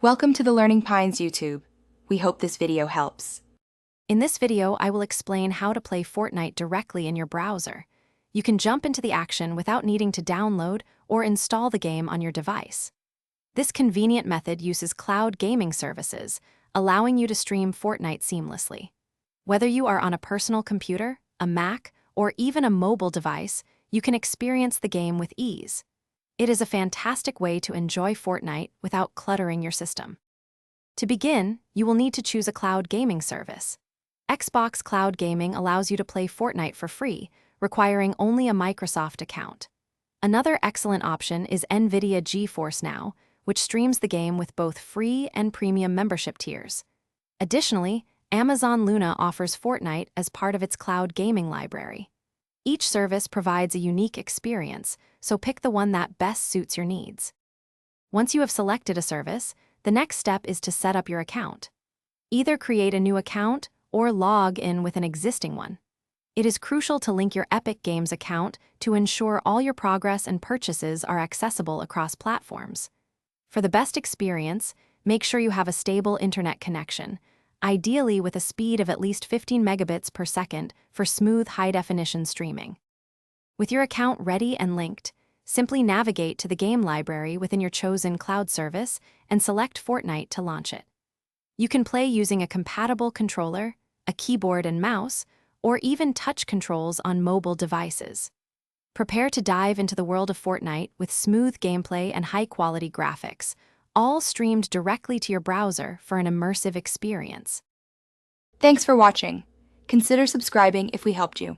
Welcome to the Learning Pines YouTube. We hope this video helps. In this video, I will explain how to play Fortnite directly in your browser. You can jump into the action without needing to download or install the game on your device. This convenient method uses cloud gaming services, allowing you to stream Fortnite seamlessly. Whether you are on a personal computer, a Mac, or even a mobile device, you can experience the game with ease. It is a fantastic way to enjoy Fortnite without cluttering your system. To begin, you will need to choose a cloud gaming service. Xbox Cloud Gaming allows you to play Fortnite for free, requiring only a Microsoft account. Another excellent option is NVIDIA GeForce Now, which streams the game with both free and premium membership tiers. Additionally, Amazon Luna offers Fortnite as part of its cloud gaming library. Each service provides a unique experience, so pick the one that best suits your needs. Once you have selected a service, the next step is to set up your account. Either create a new account or log in with an existing one. It is crucial to link your Epic Games account to ensure all your progress and purchases are accessible across platforms. For the best experience, make sure you have a stable internet connection, ideally with a speed of at least 15 megabits per second for smooth high-definition streaming. With your account ready and linked, simply navigate to the game library within your chosen cloud service and select Fortnite to launch it. You can play using a compatible controller, a keyboard and mouse, or even touch controls on mobile devices. Prepare to dive into the world of Fortnite with smooth gameplay and high-quality graphics, all streamed directly to your browser for an immersive experience. Thanks for watching. Consider subscribing if we helped you.